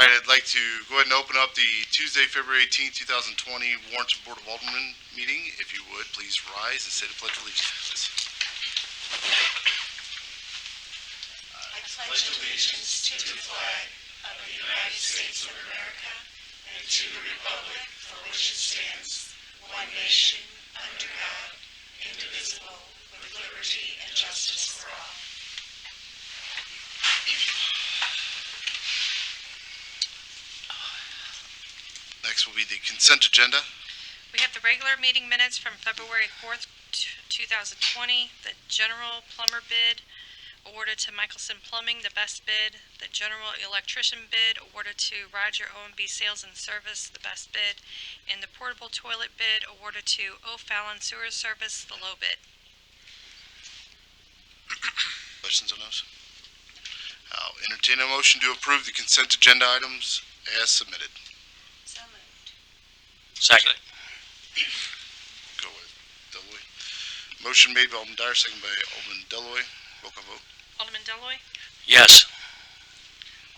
right, I'd like to go ahead and open up the Tuesday, February 18th, 2020 Warrenton Board of Alderman meeting. If you would, please rise and say the Pledge of Allegiance. I pledge allegiance to the flag of the United States of America and to the republic for which it stands, one nation, under God, indivisible, with liberty and justice for all. Next will be the consent agenda. We have the regular meeting minutes from February 4th, 2020, the general plumber bid awarded to Michelson Plumbing, the best bid, the general electrician bid awarded to Roger O&B Sales and Service, the best bid, and the portable toilet bid awarded to O'Fallon Sewer Service, the low bid. Questions on those? I'll entertain a motion to approve the consent agenda items as submitted. So moved. Second. Go with Deloy. Motion made by Alderman Dyer, second by Alderman Deloy. Roll call vote. Alderman Deloy, Yes.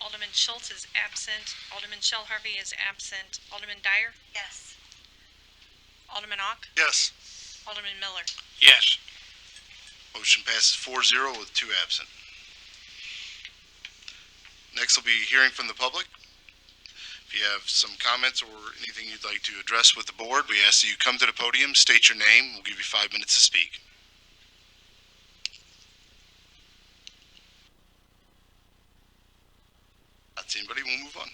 Alderman Schultz is absent, Alderman Shell Harvey is absent, Alderman Dyer, Yes. Alderman Ock, Yes. Alderman Miller. Yes. Motion passes 4-0 with 2 absent. Next will be hearing from the public. If you have some comments or anything you'd like to address with the board, we ask that you come to the podium, state your name. We'll give you 5 minutes to speak. Not seeing anybody, we'll move on.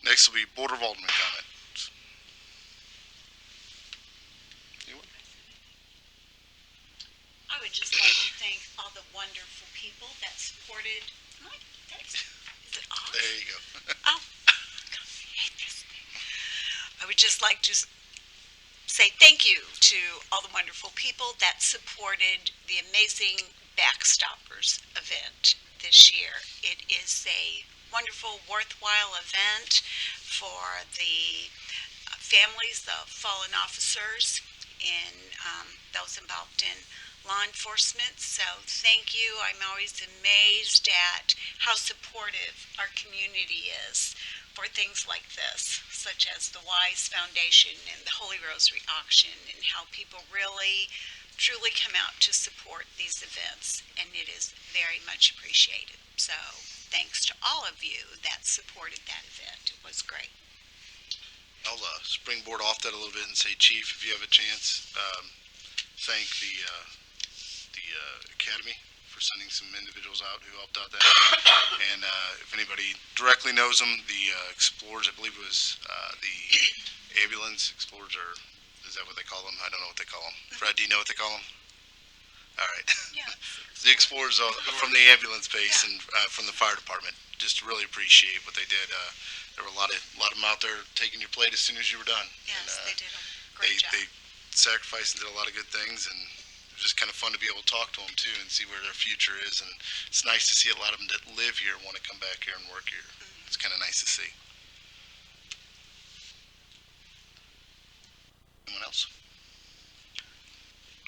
Next will be Board of Alderman comments. Anyone? I would just like to thank all the wonderful people that supported my text. Is it off? There you go. Oh, God, I hate this thing. I would just like to say thank you to all the wonderful people that supported the amazing Backstoppers event this year. It is a wonderful, worthwhile event for the families of fallen officers and those involved in law enforcement. So thank you. I'm always amazed at how supportive our community is for things like this, such as the Wise Foundation and the Holy Rosary Auction, and how people really truly come out to support these events, and it is very much appreciated. So thanks to all of you that supported that event. It was great. I'll springboard off that a little bit and say, Chief, if you have a chance, thank the Academy for sending some individuals out who helped out that. And if anybody directly knows them, the Explorers, I believe it was the ambulance Explorers, or is that what they call them? I don't know what they call them. Fred, do you know what they call them? All right. Yeah. The Explorers from the ambulance base and from the fire department. Just really appreciate what they did. There were a lot of them out there taking your plate as soon as you were done. Yes, And, they did a great job. They sacrificed and did a lot of good things, and it was just kind of fun to be able to talk to them too and see where their future is. And it's nice to see a lot of them that live here want to come back here and work here. It's kind of nice to see. Anyone else?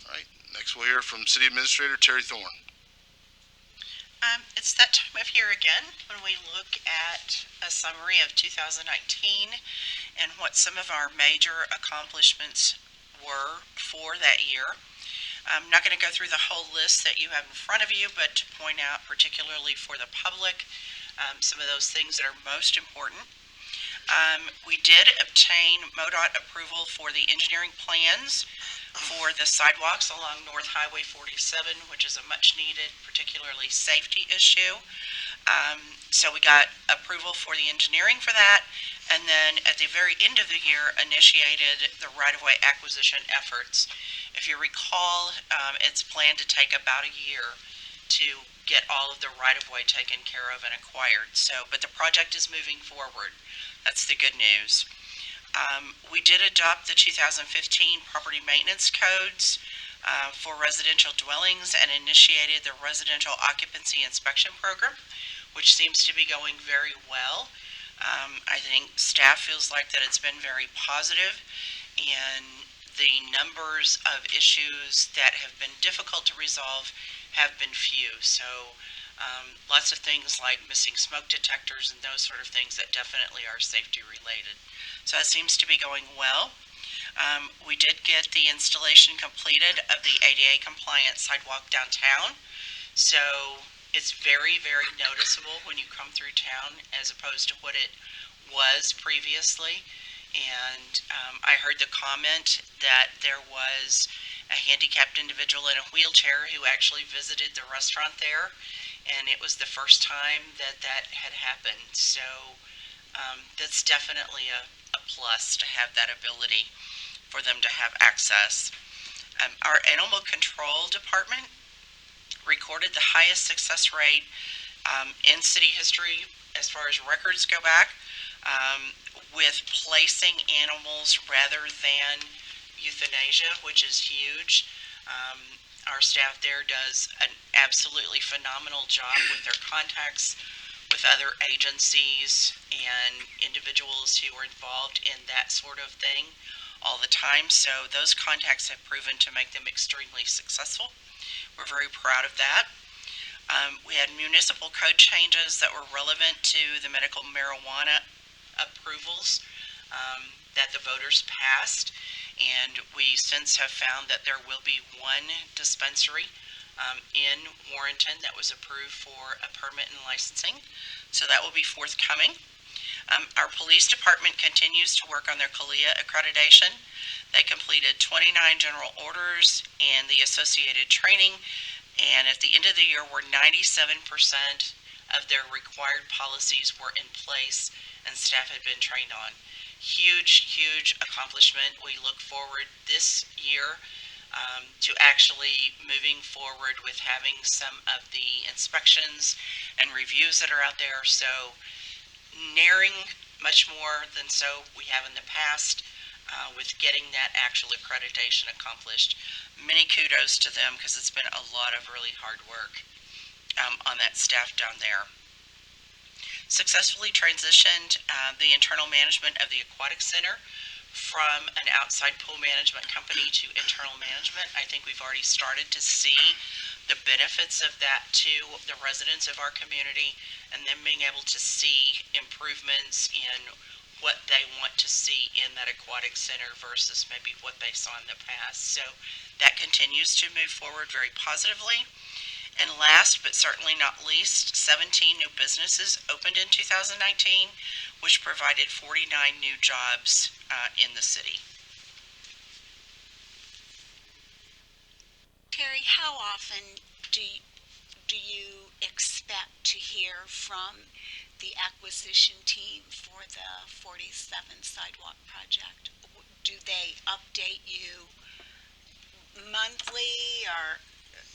All right. Next, we'll hear from City Administrator Terry Thorne. It's that time of year again when we look at a summary of 2019 and what some of our major accomplishments were for that year. I'm not going to go through the whole list that you have in front of you, but to point out particularly for the public some of those things that are most important. We did obtain MoDOT approval for the engineering plans for the sidewalks along North Highway 47, which is a much needed, particularly safety issue. So we got approval for the engineering for that, and then at the very end of the year initiated the right-of-way acquisition efforts. If you recall, it's planned to take about a year to get all of the right-of-way taken care of and acquired. So, but the project is moving forward. That's the good news. We did adopt the 2015 property maintenance codes for residential dwellings and initiated the residential occupancy inspection program, which seems to be going very well. I think staff feels like that it's been very positive, and the numbers of issues that have been difficult to resolve have been few. So Lots of things like missing smoke detectors and those sort of things that definitely are safety related. So that seems to be going well. We did get the installation completed of the ADA compliant sidewalk downtown. So it's very, very noticeable when you come through town as opposed to what it was previously. And I heard the comment that there was a handicapped individual in a wheelchair who actually visited the restaurant there, and it was the first time that that had happened. So that's definitely a plus to have that ability for them to have access. Our animal control department recorded the highest success rate in city history as far as records go back, with placing animals rather than euthanasia, which is huge. Our staff there does an absolutely phenomenal job with their contacts with other agencies and individuals who are involved in that sort of thing all the time. So those contacts have proven to make them extremely successful. We're very proud of that. We had municipal code changes that were relevant to the medical marijuana approvals that the voters passed, and we since have found that there will be one dispensary in Warrenton that was approved for a permit and licensing, so that will be forthcoming. Our police department continues to work on their CALIA accreditation. They completed 29 general orders and the associated training, and at the end of the year, 97% of their required policies were in place and staff had been trained on. Huge, huge accomplishment. We look forward this year to actually moving forward with having some of the inspections and reviews that are out there. So nearing much more than so we have in the past with getting that actual accreditation accomplished. Many kudos to them because it's been a lot of really hard work on that staff down there. Successfully transitioned the internal management of the aquatic center from an outside pool management company to internal management. I think we've already started to see the benefits of that to the residents of our community, and them being able to see improvements in what they want to see in that aquatic center versus maybe what they saw in the past. So that continues to move forward very positively. And last but certainly not least, 17 new businesses opened in 2019, which provided 49 new jobs in the city. Terry, how often do you expect to hear from the acquisition team for the 47 sidewalk project? Do they update you monthly or?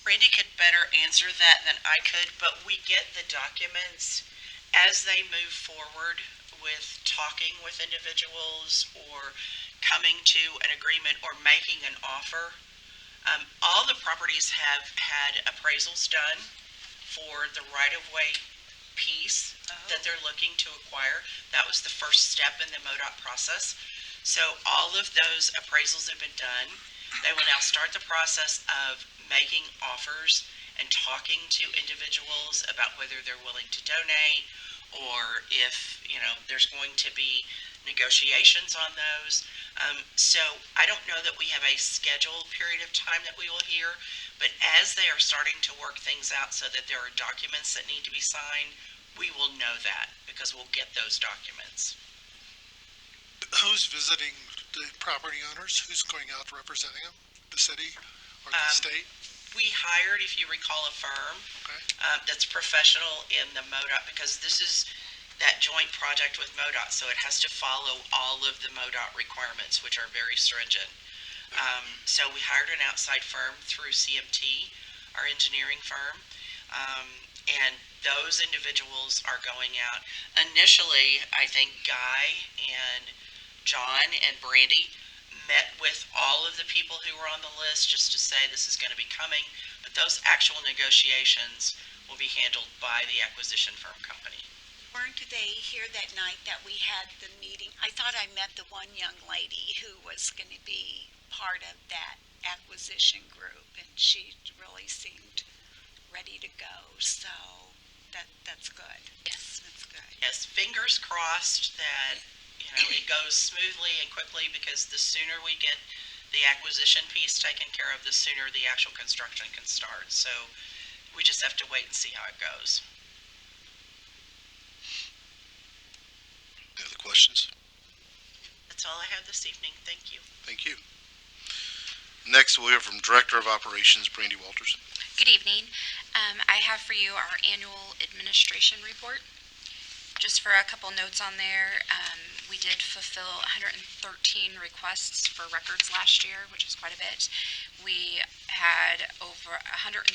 Randy could better answer that than I could, but we get the documents as they move forward with talking with individuals or coming to an agreement or making an offer. All the properties have had appraisals done for the right-of-way piece that they're looking to acquire. That was the first step in the MoDOT process. So all of those appraisals have been done. They will now start the process of making offers and talking to individuals about whether they're willing to donate or if, there's going to be negotiations on those. So I don't know that we have a scheduled period of time that we will hear, but as they are starting to work things out so that there are documents that need to be signed, we will know that because we'll get those documents. Who's visiting the property owners? Who's going out representing them? The city or the state? We hired, if you recall, a firm that's professional in the MoDOT because this is that joint project with MoDOT, so it has to follow all of the MoDOT requirements, which are very stringent. So we hired an outside firm through CMT, our engineering firm, and those individuals are going out. Initially, I think Guy and John and Brandy met with all of the people who were on the list just to say this is going to be coming, but those actual negotiations will be handled by the acquisition firm company. Weren't they here that night that we had the meeting? I thought I met the one young lady who was going to be part of that acquisition group, and she really seemed ready to go. So That's good. Yes. That's good. Yes, fingers crossed that, it goes smoothly and quickly, because the sooner we get the acquisition piece taken care of, the sooner the actual construction can start. So we just have to wait and see how it goes. Any other questions? That's all I have this evening. Thank you. Thank you. Next, we'll hear from Director of Operations, Brandy Walters. Good evening. I have for you our annual administration report. Just for a couple notes on there, we did fulfill 113 requests for records last year, which was quite a bit. We had over 136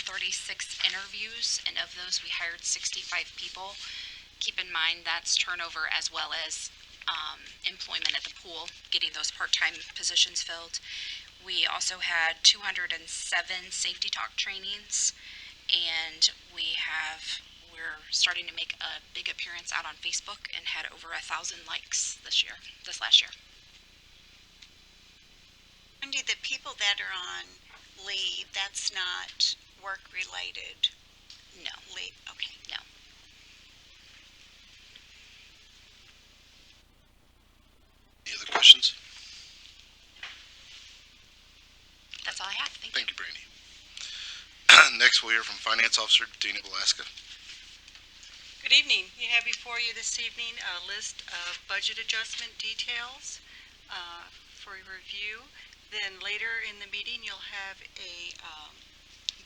interviews, and of those we hired 65 people. Keep in mind that's turnover as well as employment at the pool, getting those part-time positions filled. We also had 207 safety talk trainings, and we're starting to make a big appearance out on Facebook and had over 1,000 likes this last year. Wendy, the people that are on leave, that's not work-related No, leave? Okay. no. Any other questions? That's all I have. Thank you. Thank you, Brandy. Next, we'll hear from Finance Officer Dana Velasca. Good evening. You have before you this evening a list of budget adjustment details for review. Then later in the meeting, you'll have a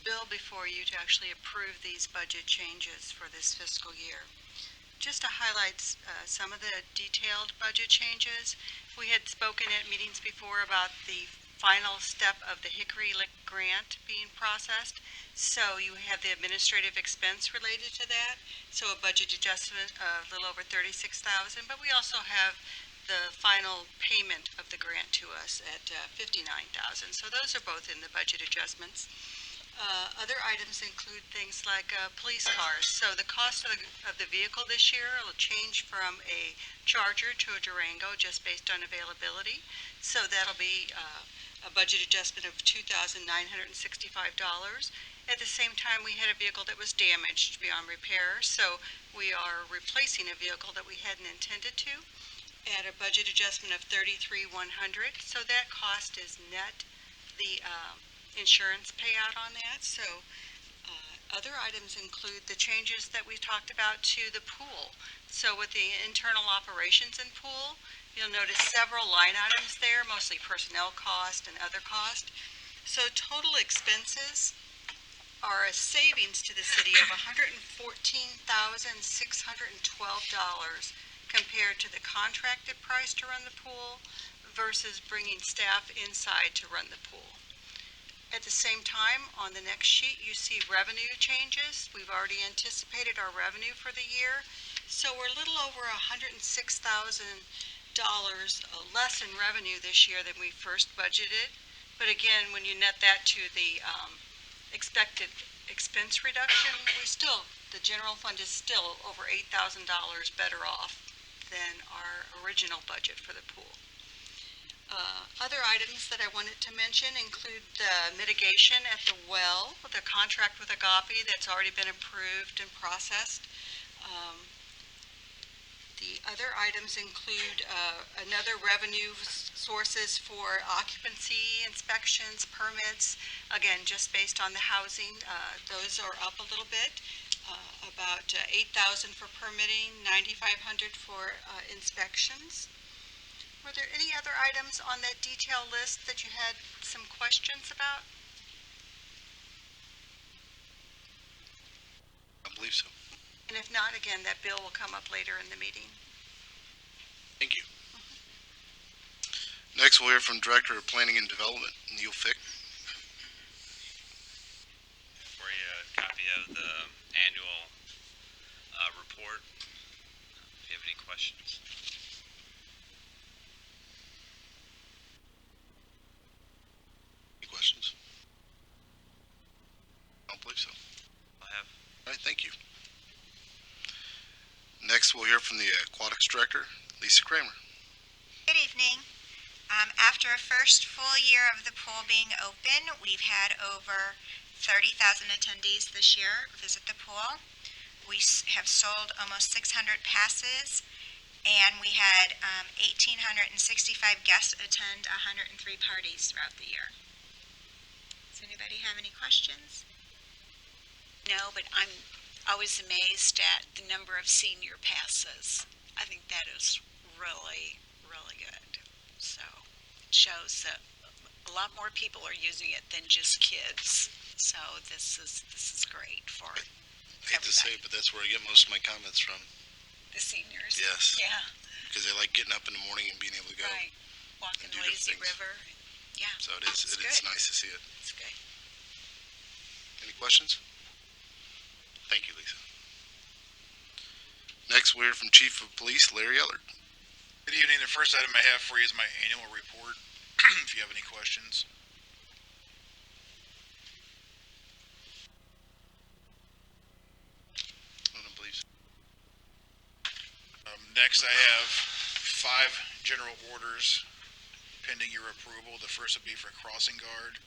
bill before you to actually approve these budget changes for this fiscal year. Just to highlight some of the detailed budget changes, we had spoken at meetings before about the final step of the Hickory Lick grant being processed. So you have the administrative expense related to that. So a budget adjustment of a little over $36,000, but we also have the final payment of the grant to us at $59,000. So those are both in the budget adjustments. Other items include things like police cars. So the cost of the vehicle this year will change from a Charger to a Durango just based on availability. So that'll be a budget adjustment of $2,965. At the same time, we had a vehicle that was damaged beyond repair, so we are replacing a vehicle that we hadn't intended to at a budget adjustment of $33,100. So that cost is net the insurance payout on that. So other items include the changes that we talked about to the pool. So with the internal operations in pool, you'll notice several line items there, mostly personnel cost and other cost. So total expenses are a savings to the city of $114,612 compared to the contracted price to run the pool versus bringing staff inside to run the pool. At the same time, on the next sheet, you see revenue changes. We've already anticipated our revenue for the year. So we're a little over $106,000 less in revenue this year than we first budgeted. But again, when you net that to the expected expense reduction, the general fund is still over $8,000 better off than our original budget for the pool. Other items that I wanted to mention include the mitigation at the well, the contract with Agape that's already been approved and processed. The other items include another revenue sources for occupancy inspections, permits. Again, just based on the housing, those are up a little bit. About $8,000 for permitting, $9,500 for inspections. Were there any other items on that detail list that you had some questions about? I believe so. And if not, again, that bill will come up later in the meeting. Thank you. Next, we'll hear from Director of Planning and Development, Neil Fick. For you a copy of the annual report. If you have any questions. Any questions? I don't believe so. I have. All right, thank you. Next, we'll hear from the Aquatics Director, Lisa Kramer. Good evening. After a first full year of the pool being open, we've had over 30,000 attendees this year visit the pool. We have sold almost 600 passes, and we had 1,865 guests attend 103 parties throughout the year. Does anybody have any questions? No, but I'm always amazed at the number of senior passes. I think that is really, really good. So it shows that a lot more people are using it than just kids. So this is great for I hate to say it, but that's where I get most of my comments from, the seniors. Yes. Yeah, because they like getting up in the morning and being able to go. right. Walking and do Lazy different things. River. Yeah, So it's It's good. nice to see it. it's good. Any questions? Thank you, Lisa. Next, we'll hear from Chief of Police, Larry Ellard. Good evening. The first item I have for you is my annual report, if you have any questions. Please. Next, I have 5 general orders pending your approval. The first would be for crossing guard.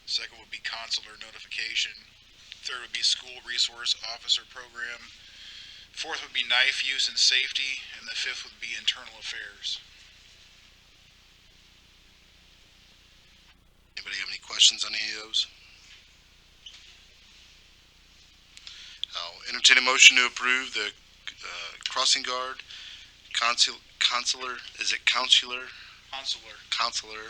Second would be consular notification. Third would be school resource officer program. Fourth would be knife use and safety. And the fifth would be internal affairs. Anybody have any questions on any of those? I'll entertain a motion to approve the crossing guard, consular, is it consular? Consular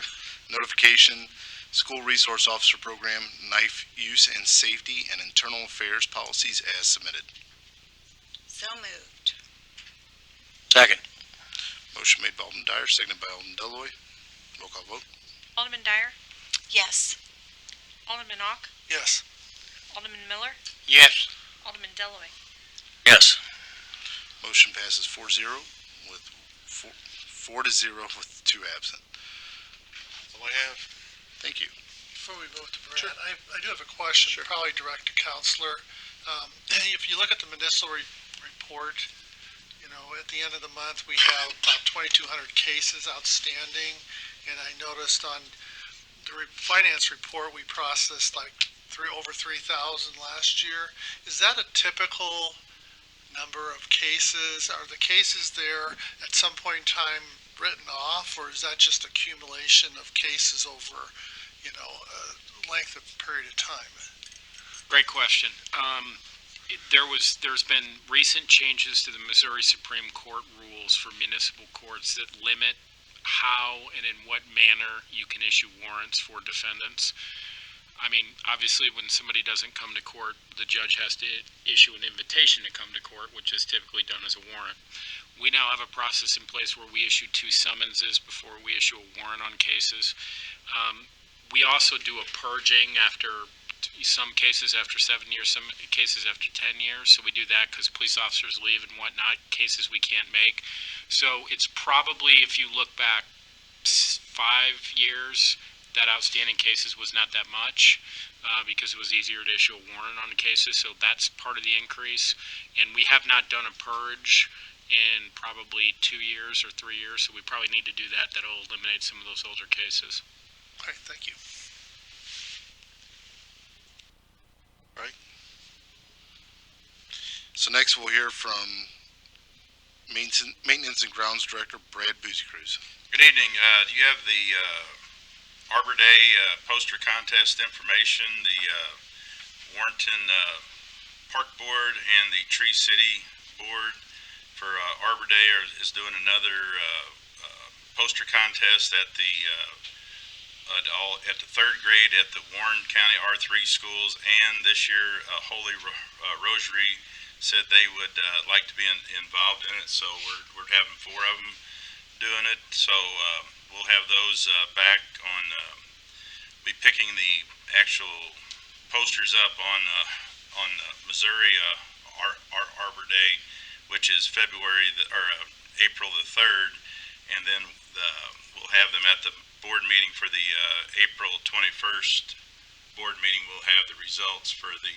notification, school resource officer program, knife use and safety, and internal affairs policies as submitted. So moved. Second. Motion made by Alderman Dyer, seconded by Alderman Deloy. Roll call vote. Alderman Dyer, Yes. Alderman Ock, Yes. Alderman Miller, Yes. Alderman Deloy. Yes. Motion passes 4-0 with 4-0 with 2 absent. That's all I have. Thank you. Before we move to Brad, I do have a question, probably direct to Counselor. If you look at the municipal report, you know, at the end of the month, we have about 2,200 cases outstanding, and I noticed on the finance report, we processed like over 3,000 last year. Is that a typical number of cases? Are the cases there at some point in time written off, or is that just accumulation of cases over, you know, a length of period of time? Great question. There's been recent changes to the Missouri Supreme Court rules for municipal courts that limit how and in what manner you can issue warrants for defendants. I mean, obviously, when somebody doesn't come to court, the judge has to issue an invitation to come to court, which is typically done as a warrant. We now have a process in place where we issue 2 summonses before we issue a warrant on cases. We also do a purging after some cases after 7 years, some cases after 10 years. So we do that because police officers leave and whatnot, cases we can't make. So it's probably, if you look back 5 years, that outstanding cases was not that much because it was easier to issue a warrant on the cases. So that's part of the increase. And we have not done a purge in probably 2 years or 3 years. So we probably need to do that. That'll eliminate some of those older cases. Okay, thank you. So next we'll hear from Maintenance and Grounds Director Brad Boozy-Cruz. Good evening. Do you have the Arbor Day poster contest information? The Warrenton Park Board and the Tree City Board for Arbor Day is doing another poster contest at the 3rd grade at the Warren County R3 schools, and this year Holy Rosary said they would like to be involved in it, so we're having 4 of them doing it. So we'll have those back on. Be picking the actual posters up on Missouri Arbor Day, which is April the 3rd, and then we'll have them at the board meeting for the April 21st board meeting. We'll have the results for the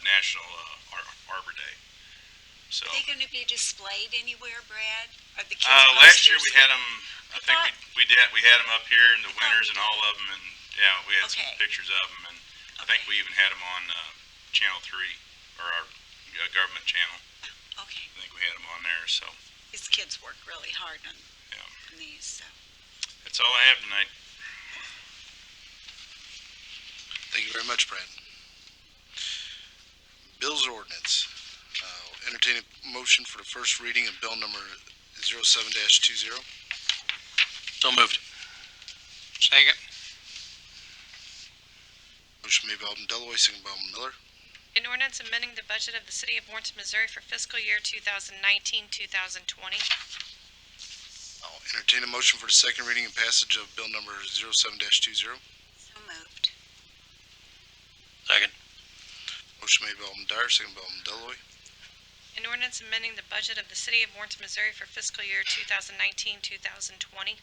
National Arbor Day. So Are they going to be displayed anywhere, Brad? Are the kids' last year posters we had them. I think we had them up here in the winters and all of them, and yeah, we had some Okay. pictures of them, and I think we even had them on Channel 3 or our government channel. Okay. I think we had them on there, so These kids work really hard on, Yeah. on these, so. that's all I have tonight. Thank you very much, Brad. Bills or ordinance. Entertain a motion for the first reading of bill number 07-20. So moved. Second. Motion made by Alderman Deloy, second by Alderman Miller. An ordinance amending the budget of the city of Warrenton, Missouri for fiscal year 2019-2020. I'll entertain a motion for the second reading and passage of bill number 07-20. So moved. Second. Motion made by Alderman Dyer, second by Alderman Deloy. An ordinance amending the budget of the city of Warrenton, Missouri for fiscal year 2019-2020.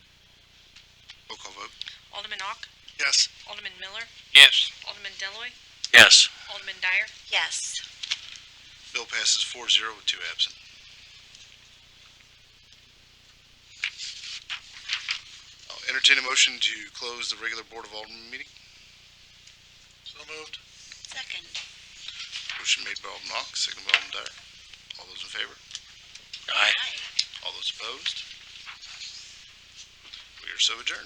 Roll call vote. Alderman Ock, Yes. Alderman Miller, Yes. Alderman Deloy, Yes. Alderman Dyer. Yes. Bill passes 4-0 with 2 absent. I'll entertain a motion to close the regular Board of Alderman meeting. So moved. Second. Motion made by Alderman Ock, second by Alderman Dyer. All those in favor? Aye. All those opposed? We are so adjourned.